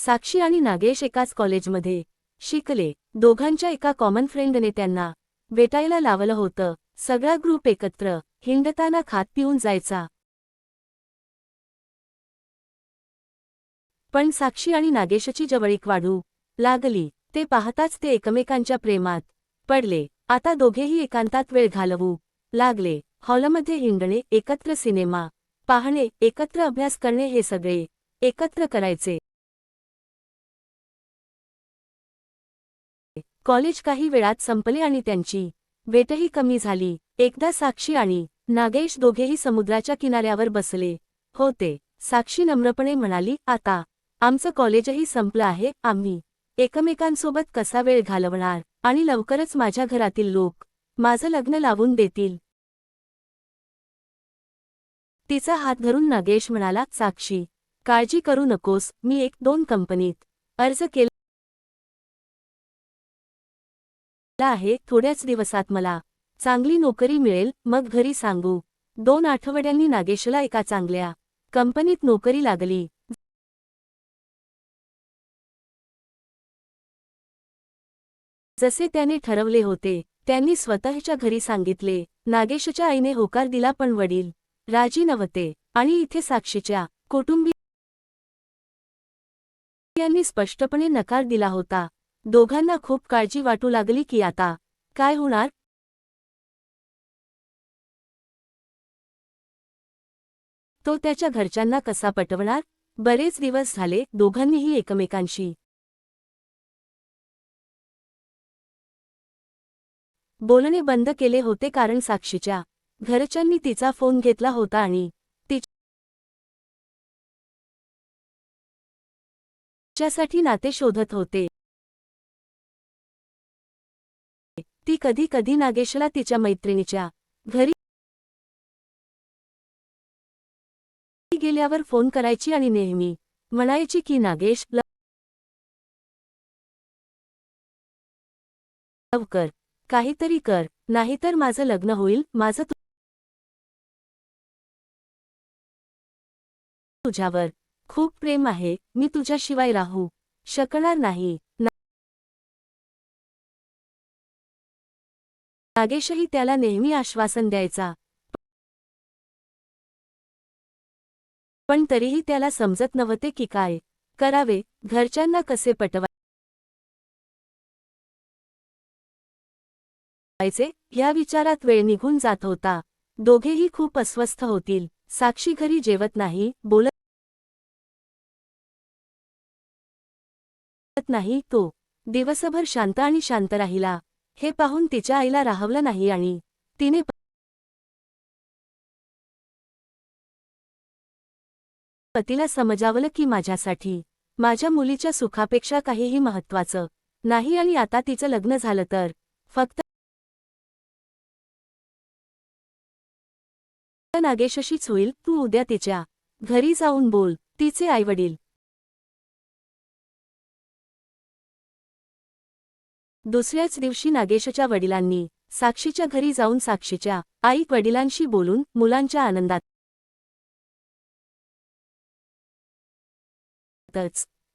साक्षी आणि नागेश एकाच कॉलेजमध्ये शिकले. दोघांच्या एका कॉमन फ्रेंडने त्यांना भेटायला लावलं होतं. सगळा ग्रुप एकत्र हिंडताना खात पिऊन जायचा. पण साक्षी आणि नागेशची जवळीक वाढू लागली. ते पाहताच ते एकमेकांच्या प्रेमात पडले. आता दोघेही एकांतात वेळ घालवू लागले. हॉलमध्ये हिंडणे, एकत्र सिनेमा पाहणे, एकत्र अभ्यास करणे, हे सगळे एकत्र करायचे. कॉलेज काही वेळात संपले आणि त्यांची भेटही कमी झाली. एकदा साक्षी आणि नागेश दोघेही समुद्राच्या किनाऱ्यावर बसले होते. साक्षी नम्रपणे म्हणाली, आता आमचं कॉलेजही संपलं आहे. आम्ही एकमेकांसोबत कसा वेळ घालवणार आणि लवकरच माझ्या घरातील लोक माझं लग्न लावून देतील. तिचा हात धरून नागेश म्हणाला, साक्षी, काळजी करू नकोस. मी 1-2 कंपनीत अर्ज केला आहे. थोड्याच दिवसात मला चांगली नोकरी मिळेल, मग घरी सांगू. 2 आठवड्यांनी नागेशला एका चांगल्या कंपनीत नोकरी लागली. जसे त्याने ठरवले होते त्यांनी स्वतःच्या घरी सांगितले. नागेशच्या आईने होकार दिला, पण वडील राजी नव्हते आणि इथे साक्षीच्या कुटुंबीयांनी स्पष्टपणे नकार दिला होता. दोघांना खूप काळजी वाटू लागली की आता काय होणार. तो त्याच्या घरच्यांना कसा पटवणार. बरेच दिवस झाले दोघांनीही एकमेकांशी बोलणे बंद केले होते, कारण साक्षीच्या घरच्यांनी तिचा फोन घेतला होता आणि तिच्यासाठी नाते शोधत होते. ती कधी कधी नागेशला तिच्या मैत्रिणीच्या घरी गेल्यावर फोन करायची आणि नेहमी म्हणायची की नागेश, लवकर काहीतरी कर, नाहीतर माझं लग्न होईल. माझं तुझ्यावर खूप प्रेम आहे. मी तुझ्याशिवाय राहू शकणार नाही. नागेशही त्याला नेहमी आश्वासन द्यायचा, पण तरीही त्याला समजत नव्हते की काय करावे, घरच्यांना कसे पटवायचे. ह्या विचारात वेळ निघून जात होता. दोघेही खूप अस्वस्थ होतील. साक्षी घरी जेवत नाही, बोलत नाही. तो दिवसभर शांत आणि शांत राहिला. हे पाहून तिच्या आईला राहवलं नाही आणि तिने पतीला समजावलं की माझ्यासाठी माझ्या मुलीच्या सुखापेक्षा काहीही महत्त्वाचं नाही आणि आता तिचं लग्न झालं तर फक्त नागेशशीच होईल. तू उद्या तिच्या घरी जाऊन बोल. तिचे आईवडील दुसऱ्याच दिवशी नागेशच्या वडिलांनी साक्षीच्या घरी जाऊन साक्षीच्या आई वडिलांशी बोलून मुलांच्या आनंदातच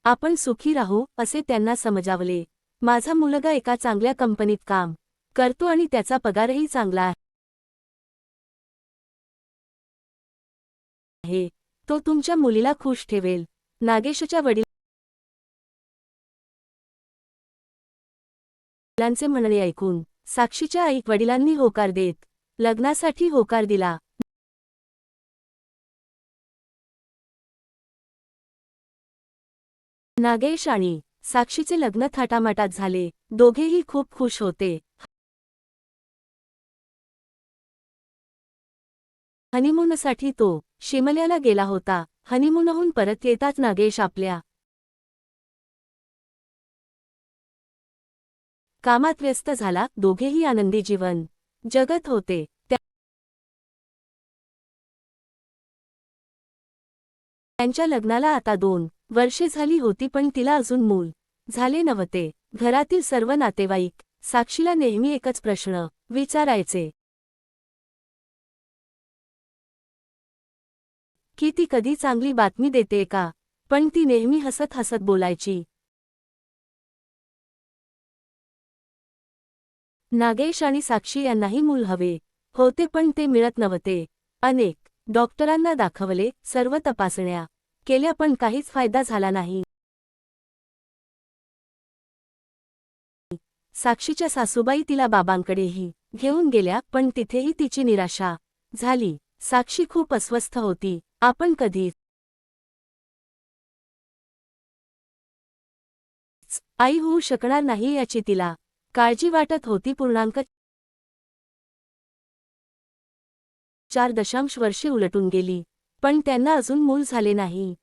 आपण सुखी राहू असे त्यांना समजावले. माझा मुलगा एका चांगल्या कंपनीत काम करतो आणि त्याचा पगारही चांगला आहे. तो तुमच्या मुलीला खुश ठेवेल. नागेशच्या वडिलांचे म्हणणे ऐकून साक्षीच्या आई वडिलांनी होकार देत लग्नासाठी होकार दिला. नागेश आणि साक्षीचे लग्न थाटामाटात झाले. दोघेही खूप खुश होते. हनीमूनसाठी तो शिमल्याला गेला होता. हनीमूनहून परत येताच नागेश आपल्या कामात व्यस्त झाला. दोघेही आनंदी जीवन जगत होते. त्यांच्या लग्नाला आता 2 वर्षे झाली होती, पण तिला अजून मूल झाले नव्हते. घरातील सर्व नातेवाईक साक्षीला नेहमी एकच प्रश्न विचारायचे की ती कधी चांगली बातमी देते का. पण ती नेहमी हसत हसत बोलायची. नागेश आणि साक्षी यांनाही मूल हवे होते पण ते मिळत नव्हते. अनेक डॉक्टरांना दाखवले, सर्व तपासण्या केल्या पण काहीच फायदा झाला नाही. साक्षीच्या सासूबाई तिला बाबांकडेही घेऊन गेल्या पण तिथेही तिची निराशा झाली. साक्षी खूप अस्वस्थ होती. आपण कधीच आई होऊ शकणार नाही याची तिला काळजी वाटत होती. 4.4 वर्षे उलटून गेली पण त्यांना अजून मूल झाले नाही.